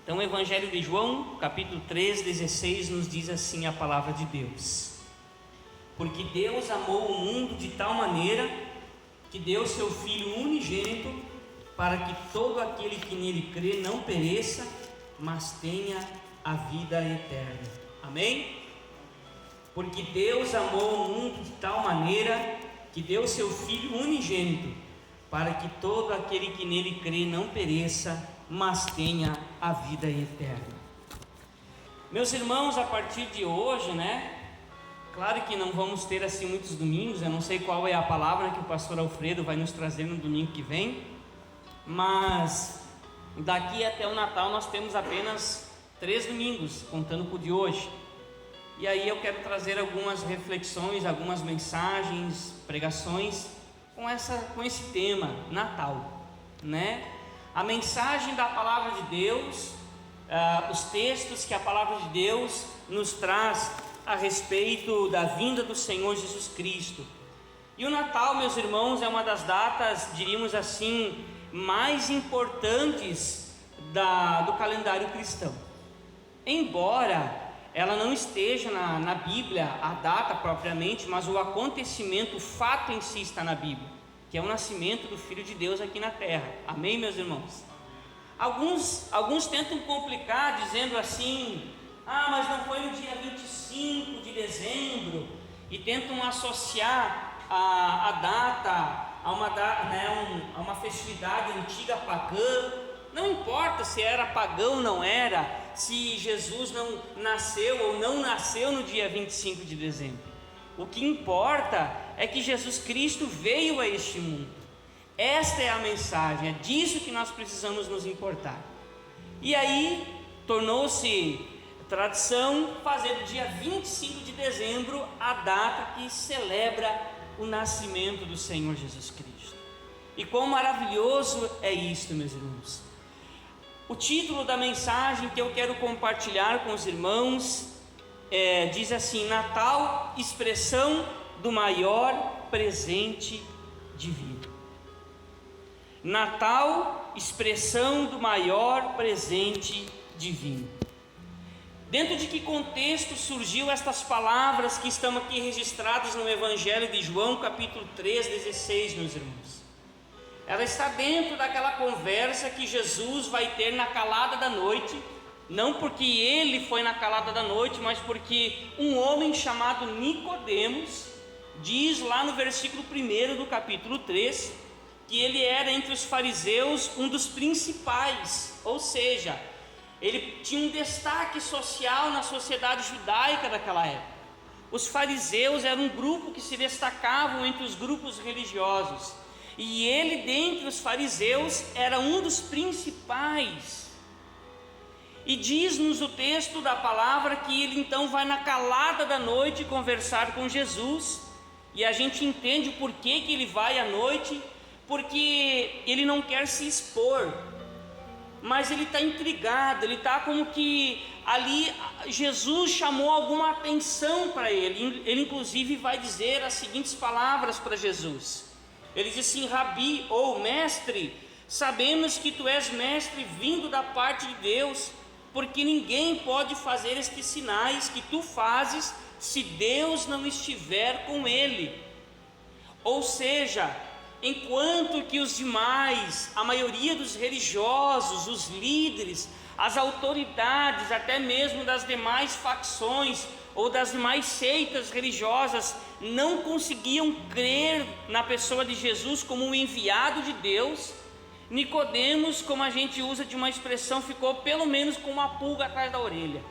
Então o Evangelho de João, capítulo 3, 16, nos diz assim a palavra de Deus: porque Deus amou o mundo de tal maneira que deu seu Filho unigênito, para que todo aquele que nele crê não pereça, mas tenha a vida eterna. Amém? Porque Deus amou o mundo de tal maneira que deu seu Filho unigênito, para que todo aquele que nele crê não pereça, mas tenha a vida eterna. Meus irmãos, a partir de hoje, claro que não vamos ter assim muitos domingos. Eu não sei qual é a palavra que o pastor Alfredo vai nos trazer no domingo que vem, mas daqui até o Natal nós temos apenas 3 domingos, contando com o de hoje. E aí eu quero trazer algumas reflexões, algumas mensagens, pregações com esse tema, Natal, A mensagem da palavra de Deus, os textos que a palavra de Deus nos traz a respeito da vinda do Senhor Jesus Cristo. E o Natal, meus irmãos, é uma das datas, diríamos assim, mais importantes do calendário cristão. Embora ela não esteja na Bíblia, a data propriamente, mas o acontecimento, o fato em si está na Bíblia, que é o nascimento do Filho de Deus aqui na terra. Amém, meus irmãos? Alguns tentam complicar dizendo assim: mas não foi no dia 25 de dezembro, e tentam associar a data a uma festividade antiga pagã. Não importa se era pagão ou não era, se Jesus não nasceu ou não nasceu no dia 25 de dezembro. O que importa é que Jesus Cristo veio a este mundo. Esta é a mensagem, é disso que nós precisamos nos importar. E aí tornou-se tradição fazer do dia 25 de dezembro a data que celebra o nascimento do Senhor Jesus Cristo. E quão maravilhoso é isto, meus irmãos. O título da mensagem que eu quero compartilhar com os irmãos diz assim: Natal, expressão do maior presente divino. Natal, expressão do maior presente divino. Dentro de que contexto surgiu estas palavras que estão aqui registradas no Evangelho de João, capítulo 3, 16, meus irmãos? Ela está dentro daquela conversa que Jesus vai ter na calada da noite, não porque ele foi na calada da noite, mas porque um homem chamado Nicodemos diz lá no versículo 1 do capítulo 3, que ele era entre os fariseus um dos principais, ou seja, ele tinha um destaque social na sociedade judaica daquela época. Os fariseus eram um grupo que se destacavam entre os grupos religiosos, e ele, dentre os fariseus, era um dos principais. E diz-nos o texto da palavra que ele então vai na calada da noite conversar com Jesus, e a gente entende o porquê que ele vai à noite, porque ele não quer se expor, mas ele está intrigado, ele está como que ali Jesus chamou alguma atenção para ele. Ele inclusive vai dizer as seguintes palavras para Jesus. Ele diz assim: Rabi, ou mestre, sabemos que tu és mestre vindo da parte de Deus, porque ninguém pode fazer estes sinais que tu fazes se Deus não estiver com ele. Ou seja, enquanto que os demais, a maioria dos religiosos, os líderes, as autoridades, até mesmo das demais facções ou das demais seitas religiosas, não conseguiam crer na pessoa de Jesus como um enviado de Deus, Nicodemos, como a gente usa de uma expressão, ficou pelo menos com uma pulga atrás da orelha.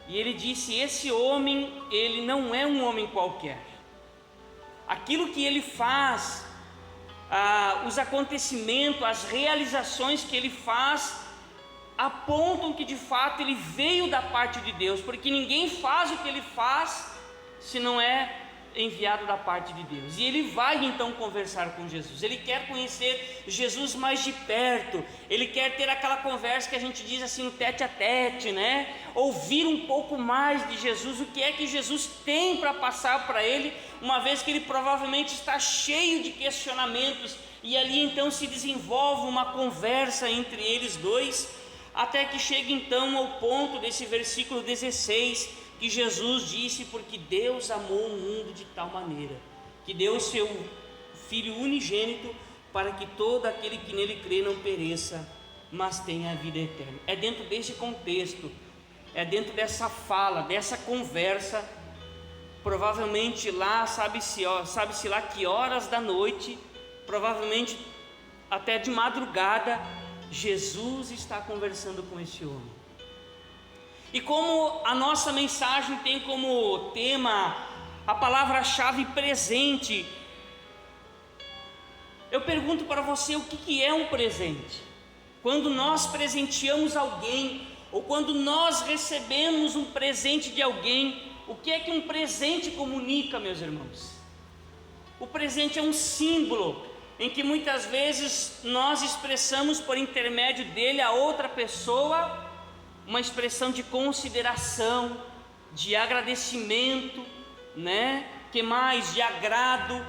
E ele disse: esse homem, ele não é um homem qualquer. Aquilo que ele faz, os acontecimentos, as realizações que ele faz, apontam que de fato ele veio da parte de Deus, porque ninguém faz o que ele faz se não é enviado da parte de Deus. E ele vai então conversar com Jesus, ele quer conhecer Jesus mais de perto, ele quer ter aquela conversa que a gente diz assim, no tete a tete, ouvir um pouco mais de Jesus, o que é que Jesus tem para passar para ele, uma vez que ele provavelmente está cheio de questionamentos, e ali então se desenvolve uma conversa entre eles dois, até que chega então ao ponto desse versículo 16, que Jesus disse: porque Deus amou o mundo de tal maneira, que deu o seu Filho unigênito, para que todo aquele que nele crê não pereça, mas tenha a vida eterna. É dentro desse contexto, é dentro dessa fala, dessa conversa, provavelmente lá, sabe-se lá que horas da noite, provavelmente até de madrugada, Jesus está conversando com esse homem. E como a nossa mensagem tem como tema a palavra-chave presente, eu pergunto para você: o que é um presente? Quando nós presenteamos alguém, ou quando nós recebemos um presente de alguém, o que é que um presente comunica, meus irmãos? O presente é um símbolo em que muitas vezes nós expressamos por intermédio dele a outra pessoa uma expressão de consideração, de agradecimento, que mais? De agrado,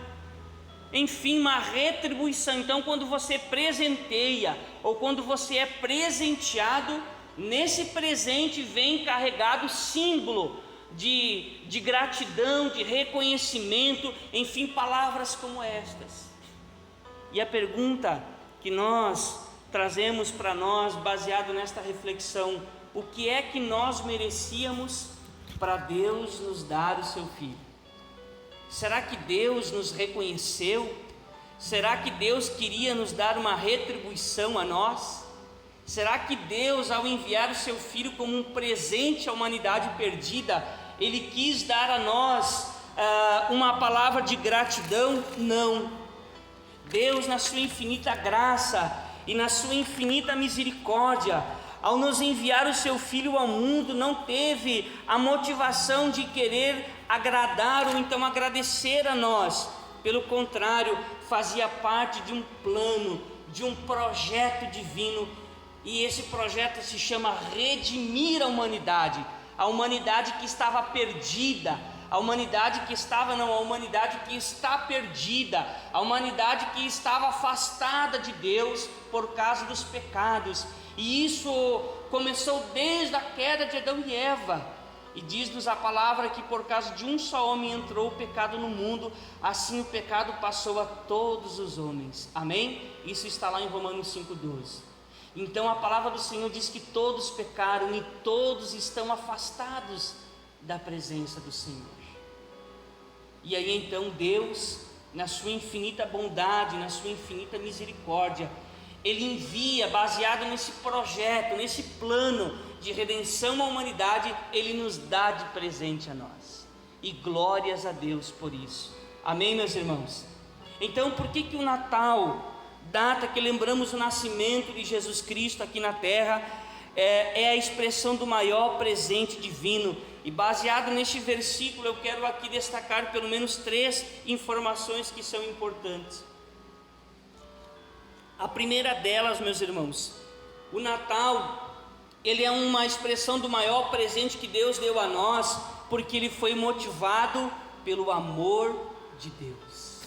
enfim, uma retribuição. Então, quando você presenteia ou quando você é presenteado, nesse presente vem carregado símbolo de gratidão, de reconhecimento, enfim, palavras como estas. E a pergunta que nós trazemos para nós, baseado nesta reflexão: o que é que nós merecíamos para Deus nos dar o seu Filho? Será que Deus nos reconheceu? Será que Deus queria nos dar uma retribuição a nós? Será que Deus, ao enviar o seu Filho como um presente à humanidade perdida, Ele quis dar a nós uma palavra de gratidão? Não. Deus, na sua infinita graça e na sua infinita misericórdia, ao nos enviar o seu Filho ao mundo, não teve a motivação de querer agradar ou então agradecer a nós. Pelo contrário, fazia parte de um plano, de um projeto divino, e esse projeto se chama redimir a humanidade que estava perdida, a humanidade que está perdida, a humanidade que estava afastada de Deus por causa dos pecados. E isso começou desde a queda de Adão e Eva, e diz-nos a palavra que por causa de um só homem entrou o pecado no mundo, assim o pecado passou a todos os homens. Amém? Isso está lá em Romanos 5,12. Então a palavra do Senhor diz que todos pecaram e todos estão afastados da presença do Senhor. E aí então Deus, na sua infinita bondade, na sua infinita misericórdia, Ele envia, baseado nesse projeto, nesse plano de redenção à humanidade, Ele nos dá de presente a nós. E glórias a Deus por isso. Amém, meus irmãos? Então, por que o Natal, data que lembramos o nascimento de Jesus Cristo aqui na terra, é a expressão do maior presente divino? E baseado neste versículo, eu quero aqui destacar pelo menos 3 informações que são importantes. A primeira delas, meus irmãos, o Natal, ele é uma expressão do maior presente que Deus deu a nós, porque ele foi motivado pelo amor de Deus.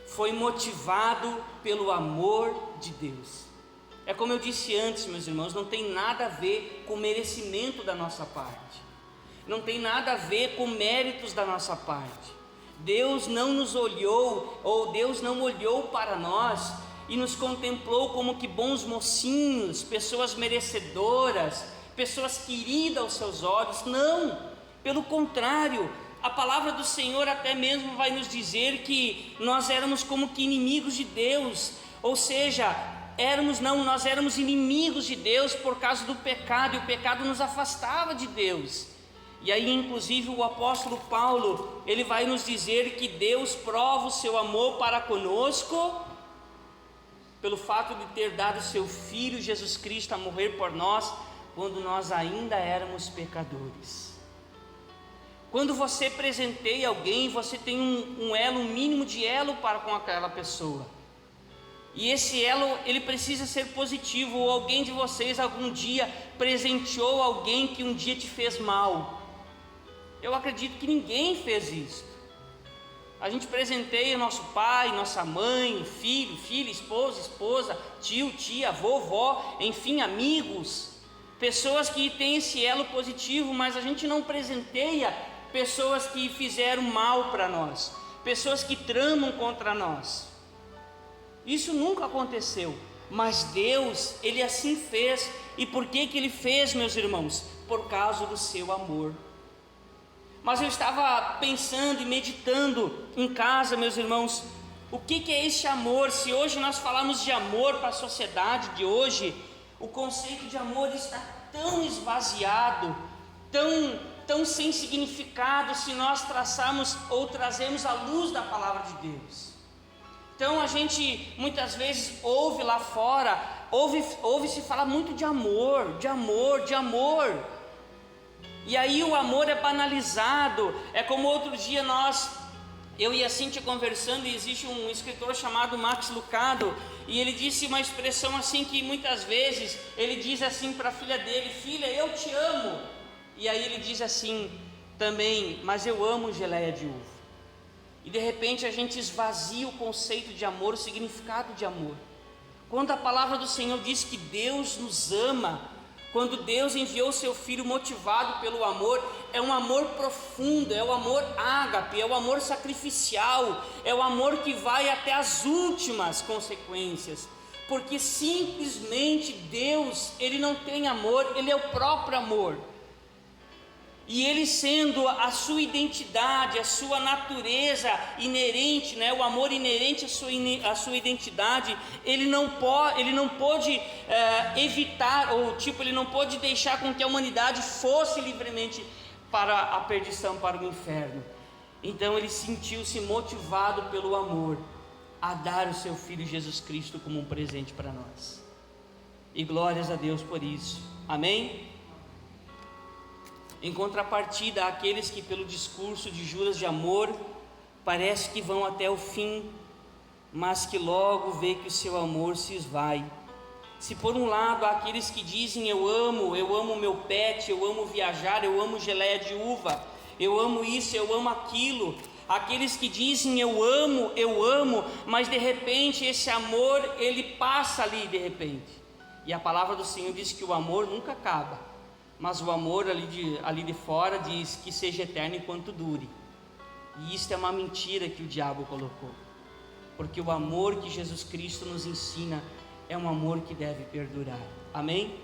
Foi motivado pelo amor de Deus. É como eu disse antes, meus irmãos, não tem nada a ver com o merecimento da nossa parte, não tem nada a ver com méritos da nossa parte. Deus não nos olhou, ou Deus não olhou para nós e nos contemplou como que bons mocinhos, pessoas merecedoras, pessoas queridas aos seus olhos. Não, pelo contrário, a palavra do Senhor até mesmo vai nos dizer que nós éramos como que inimigos de Deus, ou seja, nós éramos inimigos de Deus por causa do pecado, e o pecado nos afastava de Deus. E aí inclusive o apóstolo Paulo, ele vai nos dizer que Deus prova o seu amor para conosco, pelo fato de ter dado seu Filho Jesus Cristo a morrer por nós, quando nós ainda éramos pecadores. Quando você presenteia alguém, você tem um elo, um mínimo de elo para com aquela pessoa, e esse elo, ele precisa ser positivo. Ou alguém de vocês algum dia presenteou alguém que um dia te fez mal? Eu acredito que ninguém fez isso. A gente presenteia nosso pai, nossa mãe, filho, filha, esposa, tio, tia, vovó, enfim, amigos, pessoas que têm esse elo positivo, mas a gente não presenteia pessoas que fizeram mal para nós, pessoas que tramam contra nós. Isso nunca aconteceu, mas Deus, Ele assim fez. E por que Ele fez, meus irmãos? Por causa do seu amor. Mas eu estava pensando e meditando em casa, meus irmãos, o que é esse amor? Se hoje nós falamos de amor para a sociedade de hoje, o conceito de amor está tão esvaziado, tão sem significado, se nós traçarmos ou trazemos a luz da palavra de Deus. Então a gente muitas vezes ouve lá fora, ouve-se falar muito de amor, de amor, de amor. E aí o amor é banalizado. É como outro dia eu e a Cíntia conversando, e existe um escritor chamado Max Lucado, e ele disse uma expressão assim que muitas vezes ele diz assim para a filha dele: filha, eu te amo. E aí ele diz assim também: mas eu amo geleia de uva. E de repente a gente esvazia o conceito de amor, o significado de amor. Quando a palavra do Senhor diz que Deus nos ama, quando Deus enviou seu Filho motivado pelo amor, é um amor profundo, é o amor ágape, é o amor sacrificial, é o amor que vai até as últimas consequências, porque simplesmente Deus, Ele não tem amor, Ele é o próprio amor. E Ele sendo a sua identidade, a sua natureza inerente, né, o amor inerente à sua identidade, Ele não pôde evitar, Ele não pôde deixar com que a humanidade fosse livremente para a perdição, para o inferno. Então Ele sentiu-se motivado pelo amor a dar o seu Filho Jesus Cristo como um presente para nós. E glórias a Deus por isso. Amém? Em contrapartida, aqueles que pelo discurso de juras de amor parece que vão até o fim, mas que logo vê que o seu amor se esvai. Se por um lado há aqueles que dizem eu amo meu pet, eu amo viajar, eu amo geleia de uva, eu amo isso, eu amo aquilo, aqueles que dizem eu amo, mas de repente esse amor ele passa ali de repente. E a palavra do Senhor diz que o amor nunca acaba. Mas o amor ali de fora diz que seja eterno enquanto dure. E isso é uma mentira que o diabo colocou. Porque o amor que Jesus Cristo nos ensina é um amor que deve perdurar. Amém?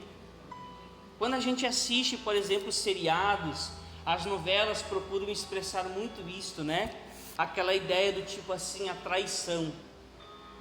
Quando a gente assiste, por exemplo, seriados, as novelas procuram expressar muito isto, né? Aquela ideia do tipo assim, a traição.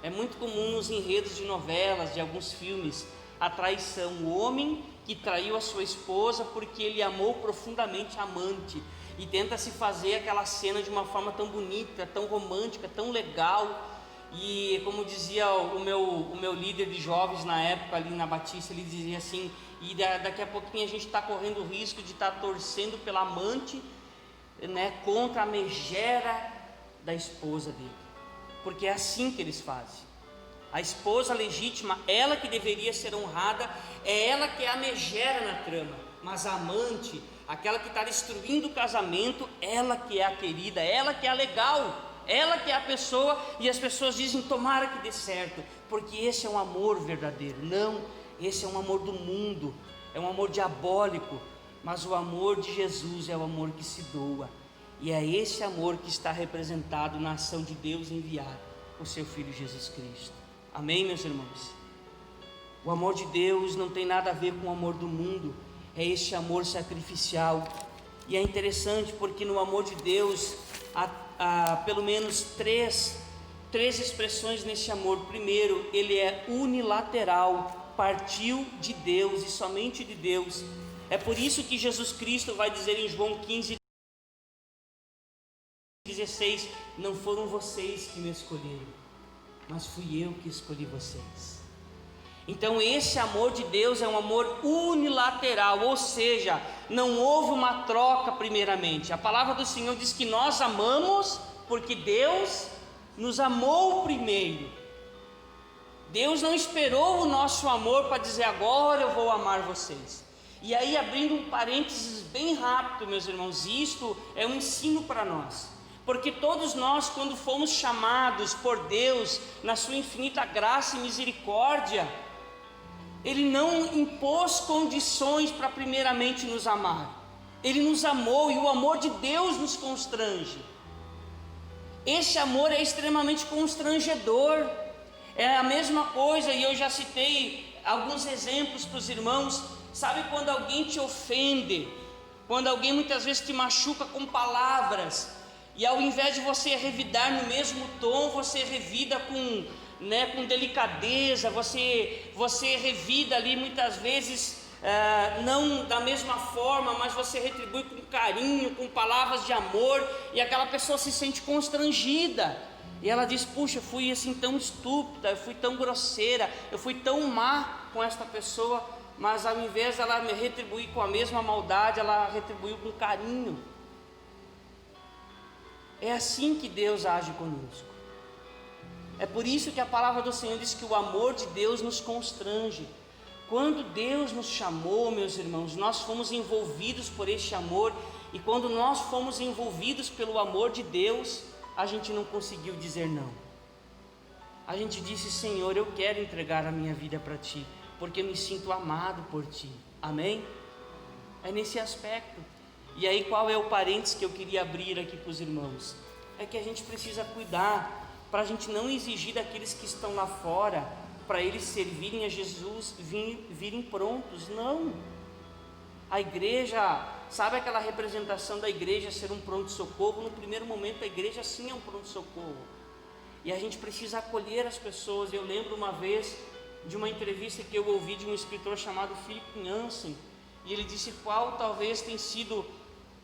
É muito comum nos enredos de novelas, de alguns filmes, a traição. O homem que traiu a sua esposa porque ele amou profundamente a amante, e tenta se fazer aquela cena de uma forma tão bonita, tão romântica, tão legal. E como dizia o meu líder de jovens na época ali na Batista, ele dizia assim: e daqui a pouquinho a gente está correndo o risco de estar torcendo pela amante, né, contra a megera da esposa dele, porque é assim que eles fazem. A esposa legítima, ela que deveria ser honrada, é ela que é a megera na trama, mas a amante, aquela que está destruindo o casamento, ela que é a querida, ela que é a legal, ela que é a pessoa, e as pessoas dizem tomara que dê certo, porque esse é um amor verdadeiro. Não, esse é um amor do mundo, é um amor diabólico, mas o amor de Jesus é o amor que se doa, e é esse amor que está representado na ação de Deus enviar o seu Filho Jesus Cristo. Amém, meus irmãos? O amor de Deus não tem nada a ver com o amor do mundo, é este amor sacrificial. E é interessante porque no amor de Deus há pelo menos três expressões nesse amor. Primeiro, ele é unilateral, partiu de Deus e somente de Deus. É por isso que Jesus Cristo vai dizer em João 15:16: não foram vocês que me escolheram, mas fui eu que escolhi vocês. Então esse amor de Deus é um amor unilateral, ou seja, não houve uma troca primeiramente. A palavra do Senhor diz que nós amamos porque Deus nos amou primeiro. Deus não esperou o nosso amor para dizer agora eu vou amar vocês. E aí, abrindo um parênteses bem rápido, meus irmãos, isto é um ensino para nós. porque todos nós, quando fomos chamados por Deus, na sua infinita graça e misericórdia, Ele não impôs condições para primeiramente nos amar. Ele nos amou, e o amor de Deus nos constrange. Esse amor é extremamente constrangedor. É a mesma coisa, e eu já citei alguns exemplos para os irmãos. Sabe quando alguém te ofende, quando alguém muitas vezes te machuca com palavras, e ao invés de você revidar no mesmo tom, você revida com delicadeza, você revida ali muitas vezes, não da mesma forma, mas você retribui com carinho, com palavras de amor, e aquela pessoa se sente constrangida, e ela diz: puxa, eu fui assim tão estúpida, eu fui tão grosseira, eu fui tão má com esta pessoa, mas ao invés de ela me retribuir com a mesma maldade, ela retribuiu com carinho. É assim que Deus age conosco. É por isso que a palavra do Senhor diz que o amor de Deus nos constrange. Quando Deus nos chamou, meus irmãos, nós fomos envolvidos por este amor, e quando nós fomos envolvidos pelo amor de Deus, a gente não conseguiu dizer não. A gente disse: Senhor, eu quero entregar a minha vida para Ti, porque eu me sinto amado por Ti. Amém? É nesse aspecto. E aí, qual é o parênteses que eu queria abrir aqui para os irmãos? É que a gente precisa cuidar, para a gente não exigir daqueles que estão lá fora, para eles servirem a Jesus, virem prontos. Não. A igreja, sabe aquela representação da igreja ser um pronto-socorro? No primeiro momento a igreja sim é um pronto-socorro, e a gente precisa acolher as pessoas. Eu lembro uma vez de uma entrevista que eu ouvi de um escritor chamado Philip Yancey, e ele disse qual talvez tenha sido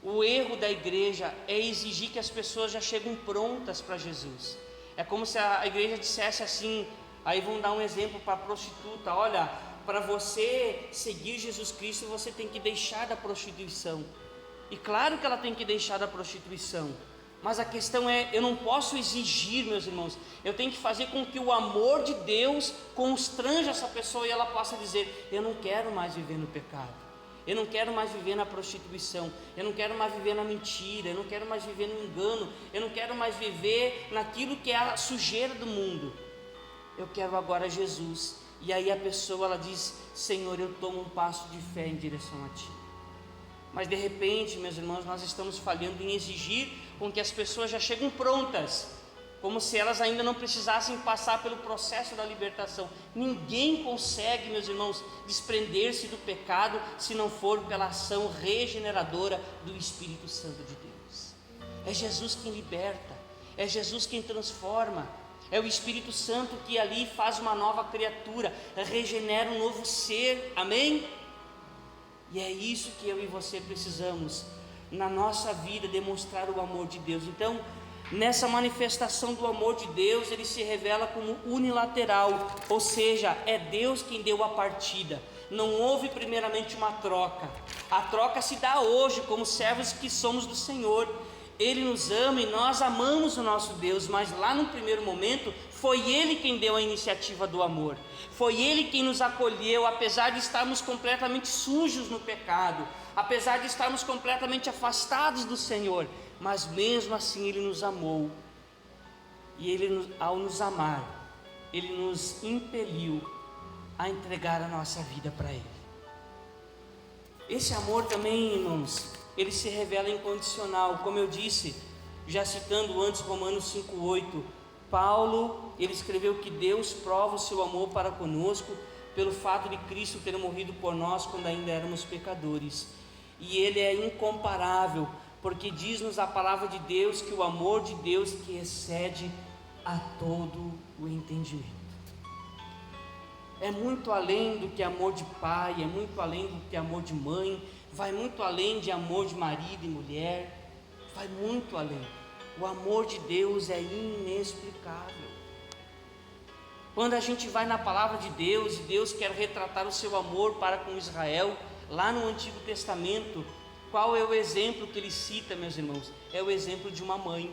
o erro da igreja: é exigir que as pessoas já cheguem prontas para Jesus. É como se a igreja dissesse assim, aí vão dar um exemplo para a prostituta: olha, para você seguir Jesus Cristo, você tem que deixar da prostituição. E claro que ela tem que deixar da prostituição, mas a questão é, eu não posso exigir, meus irmãos, eu tenho que fazer com que o amor de Deus constranja essa pessoa, e ela possa dizer: eu não quero mais viver no pecado, eu não quero mais viver na prostituição, eu não quero mais viver na mentira, eu não quero mais viver no engano, eu não quero mais viver naquilo que é a sujeira do mundo. Eu quero agora Jesus. E aí a pessoa, ela diz: Senhor, eu tomo um passo de fé em direção a Ti. Mas de repente, meus irmãos, nós estamos falhando em exigir com que as pessoas já cheguem prontas, como se elas ainda não precisassem passar pelo processo da libertação. Ninguém consegue, meus irmãos, desprender-se do pecado se não for pela ação regeneradora do Espírito Santo de Deus. É Jesus quem liberta, é Jesus quem transforma, é o Espírito Santo que ali faz uma nova criatura, regenera um novo ser. Amém? E é isso que eu e você precisamos na nossa vida, demonstrar o amor de Deus. Então, nessa manifestação do amor de Deus, ele se revela como unilateral, ou seja, é Deus quem deu a partida. Não houve primeiramente uma troca. A troca se dá hoje como servos que somos do Senhor. Ele nos ama e nós amamos o nosso Deus, mas lá no primeiro momento foi Ele quem deu a iniciativa do amor. Foi Ele quem nos acolheu, apesar de estarmos completamente sujos no pecado, apesar de estarmos completamente afastados do Senhor, mas mesmo assim Ele nos amou. E Ele, ao nos amar, Ele nos impeliu a entregar a nossa vida para Ele. Esse amor também, irmãos, ele se revela incondicional. Como eu disse, já citando antes Romanos 5,8, Paulo, ele escreveu que Deus prova o seu amor para conosco pelo fato de Cristo ter morrido por nós quando ainda éramos pecadores. E ele é incomparável, porque diz-nos a palavra de Deus que o amor de Deus que excede a todo o entendimento. É muito além do que amor de pai, é muito além do que amor de mãe, vai muito além de amor de marido e mulher, vai muito além. O amor de Deus é inexplicável. Quando a gente vai na palavra de Deus, e Deus quer retratar o seu amor para com Israel, lá no Antigo Testamento, qual é o exemplo que ele cita, meus irmãos? É o exemplo de uma mãe,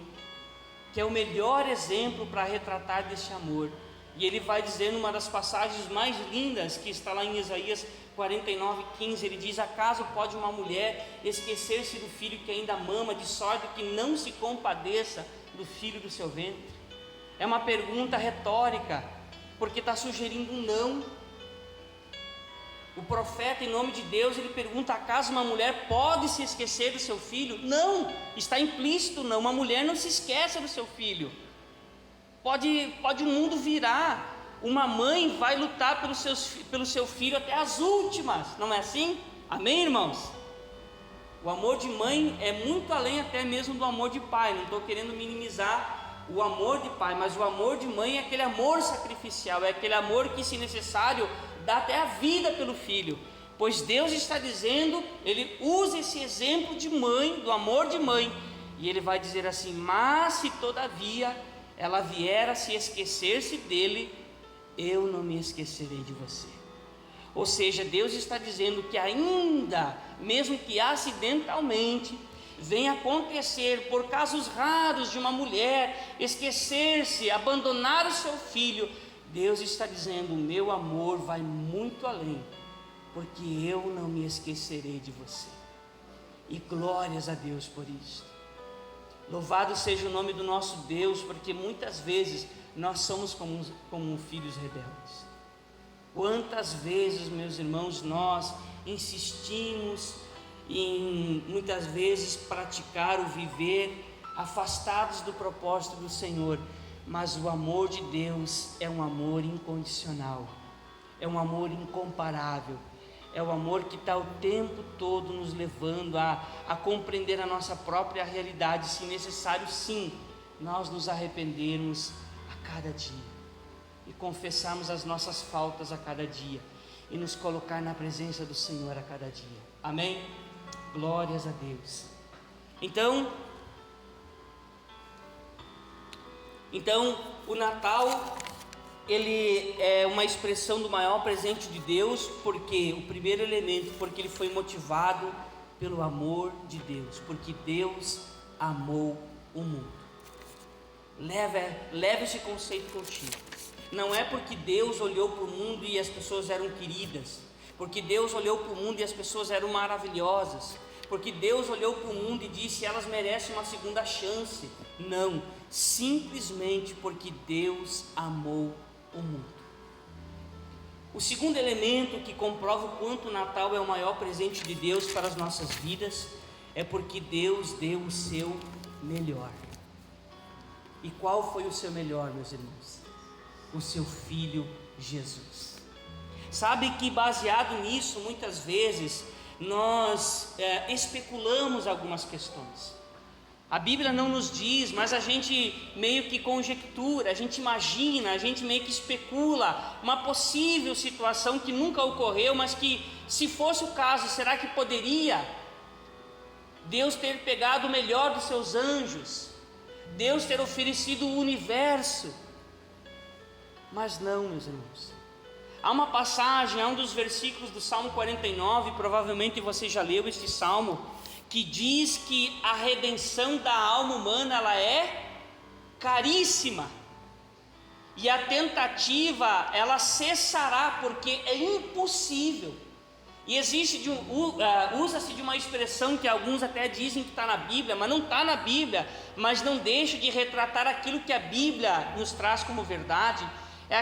que é o melhor exemplo para retratar desse amor. E ele vai dizer numa das passagens mais lindas, que está lá em Isaías 49:15, ele diz: acaso pode uma mulher esquecer-se do filho que ainda mama, de sorte que não se compadeça do filho do seu ventre? É uma pergunta retórica, porque está sugerindo um não. O profeta, em nome de Deus, ele pergunta: acaso uma mulher pode se esquecer do seu filho? Não, está implícito não, uma mulher não se esquece do seu filho. Pode o mundo virar, uma mãe vai lutar pelo seu filho até as últimas, não é assim? Amém, irmãos? O amor de mãe é muito além até mesmo do amor de pai. Não estou querendo minimizar o amor de pai, mas o amor de mãe é aquele amor sacrificial, é aquele amor que, se necessário, dá até a vida pelo filho. Pois Deus está dizendo, ele usa esse exemplo de mãe, do amor de mãe, e ele vai dizer assim: mas se todavia ela vier a se esquecer-se dele, eu não me esquecerei de você. Ou seja, Deus está dizendo que ainda, mesmo que acidentalmente, venha acontecer por casos raros de uma mulher esquecer-se, abandonar o seu filho, Deus está dizendo: o meu amor vai muito além, porque eu não me esquecerei de você. E glórias a Deus por isso. Louvado seja o nome do nosso Deus, porque muitas vezes nós somos como filhos rebeldes. Quantas vezes, meus irmãos, nós insistimos em muitas vezes praticar o viver afastados do propósito do Senhor, mas o amor de Deus é um amor incondicional, é um amor incomparável, é o amor que está o tempo todo nos levando a compreender a nossa própria realidade, se necessário, sim, nós nos arrependermos a cada dia e confessarmos as nossas faltas a cada dia e nos colocar na presença do Senhor a cada dia. Amém? Glórias a Deus. Então o Natal, ele é uma expressão do maior presente de Deus, porque o primeiro elemento, porque ele foi motivado pelo amor de Deus, porque Deus amou o mundo. Leve esse conceito contigo. Não é porque Deus olhou para o mundo e as pessoas eram queridas, porque Deus olhou para o mundo e as pessoas eram maravilhosas, porque Deus olhou para o mundo e disse: elas merecem uma segunda chance. Não, simplesmente porque Deus amou o mundo. O segundo elemento que comprova o quanto o Natal é o maior presente de Deus para as nossas vidas é porque Deus deu o seu melhor. E qual foi o seu melhor, meus irmãos? O seu Filho Jesus. Sabe que baseado nisso, muitas vezes nós especulamos algumas questões. A Bíblia não nos diz, mas a gente meio que conjectura, a gente imagina, a gente meio que especula uma possível situação que nunca ocorreu, mas que, se fosse o caso, será que poderia Deus ter pegado o melhor dos seus anjos, Deus ter oferecido o universo? Mas não, meus irmãos. Há uma passagem, há um dos versículos do Salmo 49, provavelmente você já leu este salmo, que diz que a redenção da alma humana, ela é caríssima, e a tentativa, ela cessará, porque é impossível. E usa-se de uma expressão que alguns até dizem que está na Bíblia, mas não está na Bíblia, mas não deixa de retratar aquilo que a Bíblia nos traz como verdade. É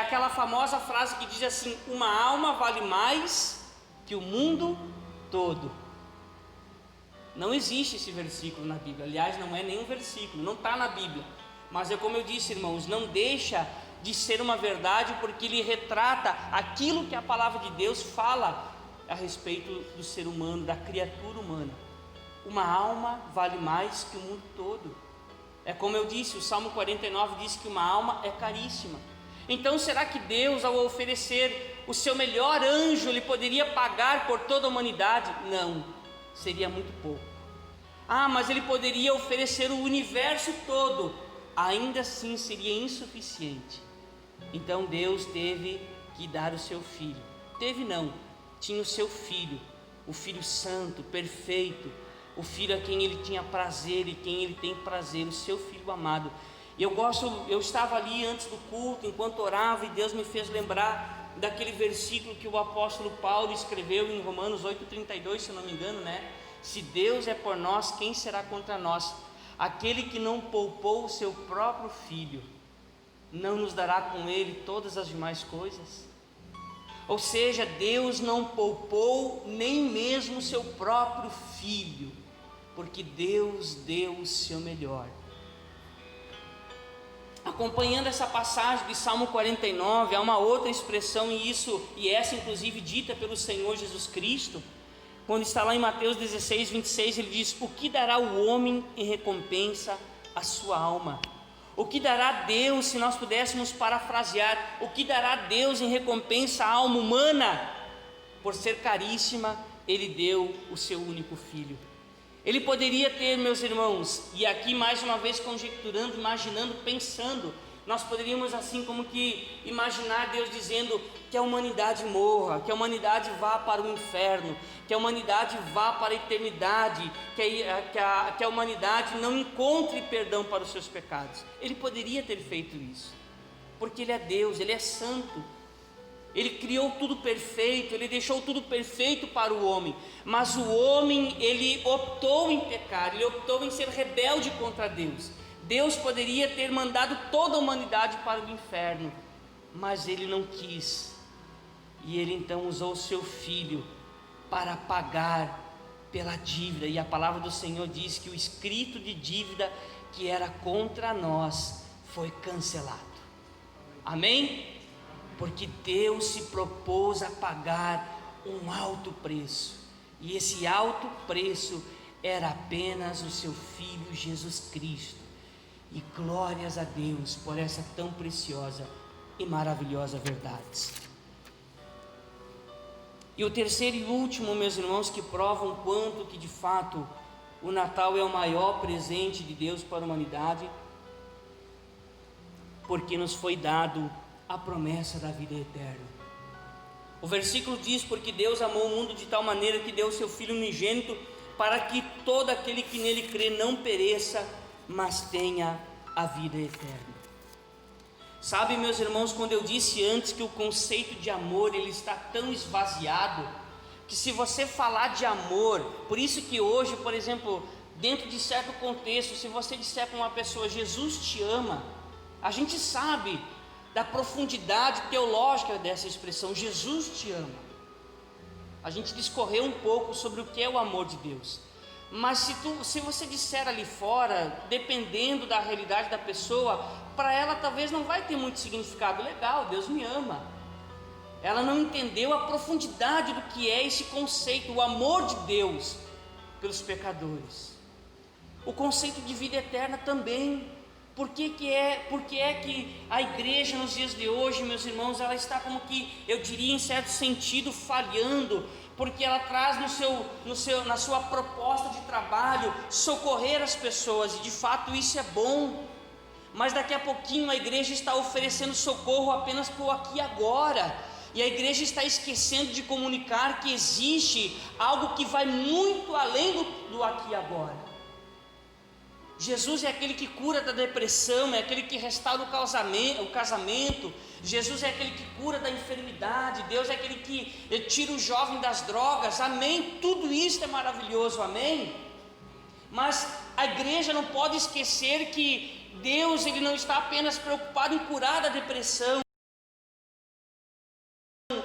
aquela famosa frase que diz assim: uma alma vale mais que o mundo todo. Não existe esse versículo na Bíblia, aliás, não é nenhum versículo, não está na Bíblia, mas é como eu disse, irmãos, não deixa de ser uma verdade, porque ele retrata aquilo que a palavra de Deus fala a respeito do ser humano, da criatura humana. Uma alma vale mais que o mundo todo. É como eu disse, o Salmo 49 diz que uma alma é caríssima. Então, será que Deus, ao oferecer o seu melhor anjo, ele poderia pagar por toda a humanidade? Não, seria muito pouco. Mas ele poderia oferecer o universo todo, ainda assim seria insuficiente. Então Deus teve que dar o seu filho. Tinha o seu filho, o Filho Santo, perfeito, o Filho a quem ele tinha prazer e quem ele tem prazer, o seu Filho amado. E eu estava ali antes do culto, enquanto orava, e Deus me fez lembrar daquele versículo que o apóstolo Paulo escreveu em Romanos 8,32, se eu não me engano, né? Se Deus é por nós, quem será contra nós? Aquele que não poupou o seu próprio filho, não nos dará com ele todas as demais coisas? Ou seja, Deus não poupou nem mesmo o seu próprio filho, porque Deus deu o seu melhor. Acompanhando essa passagem de Salmo 49, há uma outra expressão, e essa inclusive dita pelo Senhor Jesus Cristo, quando está lá em Mateus 16, 26, ele diz: o que dará o homem em recompensa à sua alma? O que dará Deus, se nós pudéssemos parafrasear, o que dará Deus em recompensa à alma humana? Por ser caríssima, Ele deu o seu único filho. Ele poderia ter, meus irmãos, e aqui mais uma vez conjecturando, imaginando, pensando, nós poderíamos assim como que imaginar Deus dizendo que a humanidade morra, que a humanidade vá para o inferno, que a humanidade vá para a eternidade, que a humanidade não encontre perdão para os seus pecados. Ele poderia ter feito isso, porque Ele é Deus, Ele é santo, Ele criou tudo perfeito, Ele deixou tudo perfeito para o homem, mas o homem, ele optou em pecar, ele optou em ser rebelde contra Deus. Deus poderia ter mandado toda a humanidade para o inferno, mas Ele não quis, e Ele então usou o seu Filho para pagar pela dívida, e a palavra do Senhor diz que o escrito de dívida que era contra nós foi cancelado. Amém? Porque Deus se propôs a pagar um alto preço, e esse alto preço era apenas o seu Filho Jesus Cristo. E glórias a Deus por essa tão preciosa e maravilhosa verdade. E o terceiro e último, meus irmãos, que provam quanto que de fato o Natal é o maior presente de Deus para a humanidade, porque nos foi dado a promessa da vida eterna. O versículo diz: porque Deus amou o mundo de tal maneira que deu o seu Filho unigênito, para que todo aquele que nele crê não pereça, mas tenha a vida eterna. Sabe, meus irmãos, quando eu disse antes que o conceito de amor ele está tão esvaziado, que se você falar de amor, por isso que hoje, por exemplo, dentro de certo contexto, se você disser para uma pessoa Jesus te ama, a gente sabe da profundidade teológica dessa expressão, Jesus te ama. A gente discorreu um pouco sobre o que é o amor de Deus. Mas se você disser ali fora, dependendo da realidade da pessoa, para ela talvez não vai ter muito significado. Legal, Deus me ama. Ela não entendeu a profundidade do que é esse conceito, o amor de Deus pelos pecadores. O conceito de vida eterna também. Por que é que a igreja nos dias de hoje, meus irmãos, ela está como que, eu diria em certo sentido, falhando, porque ela traz na sua proposta de trabalho socorrer as pessoas, e de fato isso é bom, mas daqui a pouquinho a igreja está oferecendo socorro apenas para o aqui e agora, e a igreja está esquecendo de comunicar que existe algo que vai muito além do aqui e agora. Jesus é aquele que cura da depressão, é aquele que restaura o casamento, Jesus é aquele que cura da enfermidade, Deus é aquele que tira o jovem das drogas, amém? Tudo isso é maravilhoso, amém? Mas a igreja não pode esquecer que Deus ele não está apenas preocupado em curar a depressão,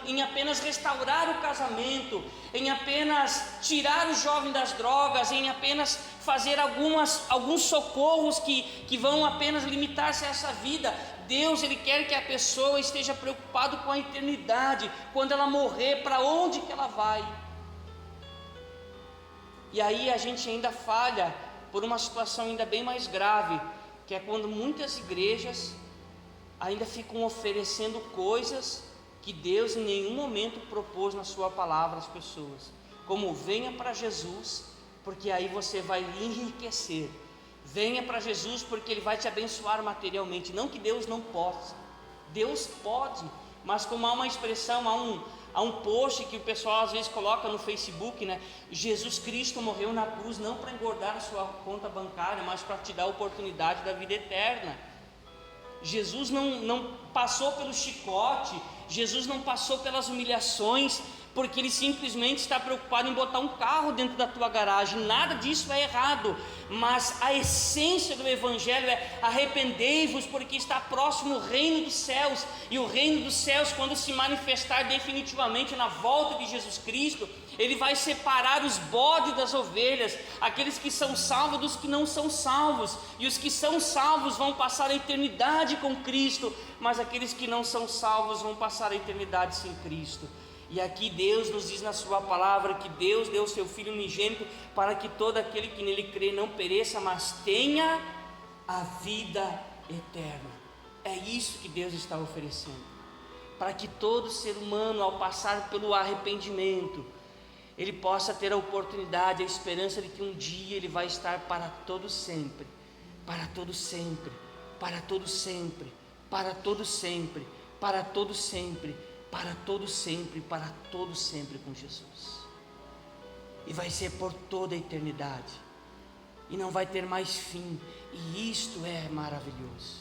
em apenas restaurar o casamento, em apenas tirar o jovem das drogas, em apenas fazer alguns socorros que vão apenas limitar-se a essa vida. Deus ele quer que a pessoa esteja preocupado com a eternidade, quando ela morrer, para onde que ela vai. E aí a gente ainda falha por uma situação ainda bem mais grave, que é quando muitas igrejas ainda ficam oferecendo coisas que Deus em nenhum momento propôs na sua palavra às pessoas, como venha para Jesus, porque aí você vai enriquecer, venha para Jesus porque Ele vai te abençoar materialmente. Não que Deus não possa, Deus pode, mas como há uma expressão, há um post que o pessoal às vezes coloca no Facebook, né? Jesus Cristo morreu na cruz não para engordar a sua conta bancária, mas para te dar a oportunidade da vida eterna. Jesus não passou pelo chicote, Jesus não passou pelas humilhações porque Ele simplesmente está preocupado em botar um carro dentro da tua garagem. Nada disso é errado, mas a essência do Evangelho é: arrependei-vos, porque está próximo o reino dos céus. E o reino dos céus, quando se manifestar definitivamente na volta de Jesus Cristo, Ele vai separar os bodes das ovelhas, aqueles que são salvos dos que não são salvos, e os que são salvos vão passar a eternidade com Cristo, mas aqueles que não são salvos vão passar a eternidade sem Cristo. E aqui Deus nos diz na sua palavra que Deus deu o seu Filho unigênito para que todo aquele que nele crê não pereça, mas tenha a vida eterna. É isso que Deus está oferecendo, para que todo ser humano, ao passar pelo arrependimento, ele possa ter a oportunidade, a esperança de que um dia ele vai estar para todo sempre, para todo sempre, para todo sempre, para todo sempre, para todo sempre, para todo sempre, para todo sempre com Jesus. E vai ser por toda a eternidade, e não vai ter mais fim, e isto é maravilhoso.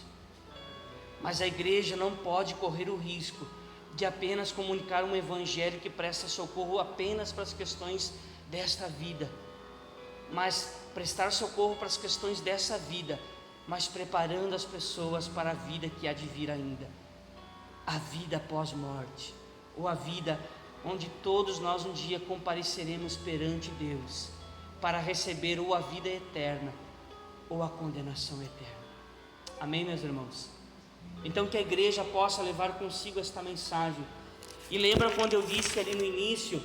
Mas a igreja não pode correr o risco de apenas comunicar um evangelho que presta socorro apenas para as questões desta vida, mas prestar socorro para as questões dessa vida, mas preparando as pessoas para a vida que há de vir ainda, a vida após morte, ou a vida onde todos nós um dia compareceremos perante Deus para receber ou a vida eterna ou a condenação eterna. Amém, meus irmãos? Então que a igreja possa levar consigo esta mensagem. E lembra quando eu disse ali no início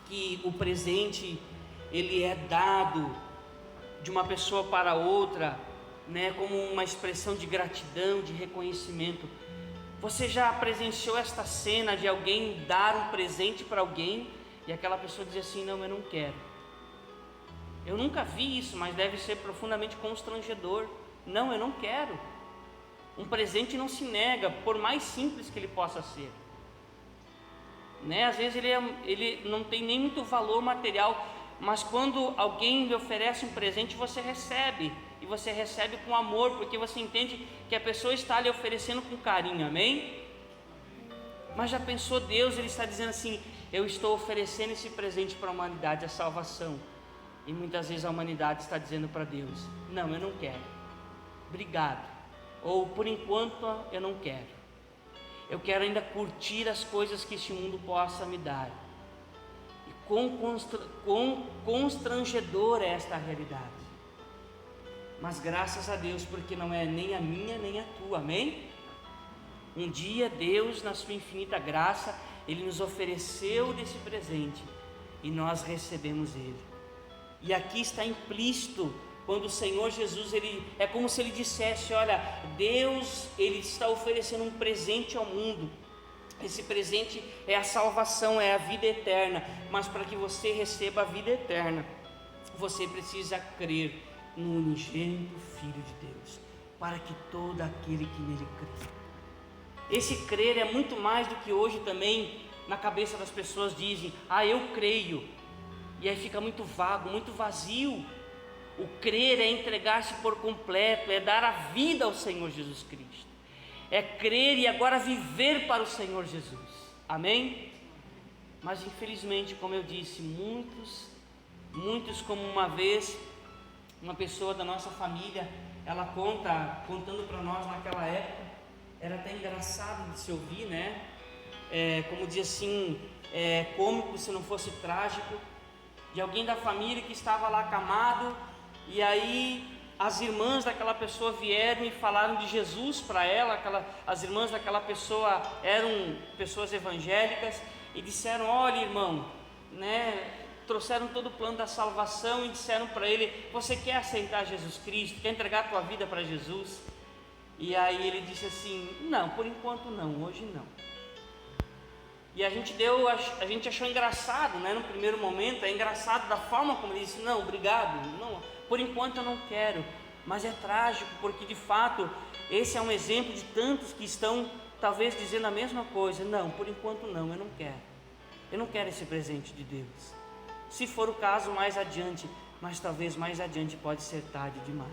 que o presente ele é dado de uma pessoa para outra, né, como uma expressão de gratidão, de reconhecimento. Você já presenciou esta cena de alguém dar um presente para alguém e aquela pessoa dizer assim: não, eu não quero? Eu nunca vi isso, mas deve ser profundamente constrangedor. Não, eu não quero. Um presente não se nega, por mais simples que ele possa ser, né? Às vezes ele não tem nem muito valor material, mas quando alguém lhe oferece um presente, você recebe, e você recebe com amor, porque você entende que a pessoa está lhe oferecendo com carinho, amém? Mas já pensou, Deus, Ele está dizendo assim: eu estou oferecendo esse presente para a humanidade, a salvação, e muitas vezes a humanidade está dizendo para Deus: não, eu não quero, obrigado, ou por enquanto eu não quero, eu quero ainda curtir as coisas que este mundo possa me dar. E quão constrangedora é esta realidade, mas graças a Deus, porque não é nem a minha nem a tua, amém? Um dia Deus, na sua infinita graça, Ele nos ofereceu desse presente e nós recebemos Ele. E aqui está implícito, quando o Senhor Jesus, é como se Ele dissesse: olha, Deus, Ele está oferecendo um presente ao mundo. Esse presente é a salvação, é a vida eterna. Mas para que você receba a vida eterna, você precisa crer no unigênito Filho de Deus, para que todo aquele que nele crê. Esse crer é muito mais do que hoje também na cabeça das pessoas dizem: ah, eu creio, e aí fica muito vago, muito vazio. O crer é entregar-se por completo, é dar a vida ao Senhor Jesus Cristo, é crer e agora viver para o Senhor Jesus, amém? Mas infelizmente, como eu disse, muitos, como uma vez, uma pessoa da nossa família, ela contando para nós naquela época, era até engraçado de se ouvir, né? Como diz assim, cômico se não fosse trágico, de alguém da família que estava lá acamado, e aí as irmãs daquela pessoa vieram e falaram de Jesus para ela. As irmãs daquela pessoa eram pessoas evangélicas e disseram: olha, irmão, né? Trouxeram todo o plano da salvação e disseram para ele: você quer aceitar Jesus Cristo? Quer entregar a tua vida para Jesus? E aí ele disse assim: não, por enquanto não, hoje não. E a gente achou engraçado, né? No primeiro momento é engraçado da forma como ele disse: não, obrigado, não, por enquanto eu não quero. Mas é trágico, porque de fato esse é um exemplo de tantos que estão talvez dizendo a mesma coisa: não, por enquanto não, eu não quero esse presente de Deus. Se for o caso, mais adiante, mas talvez mais adiante pode ser tarde demais.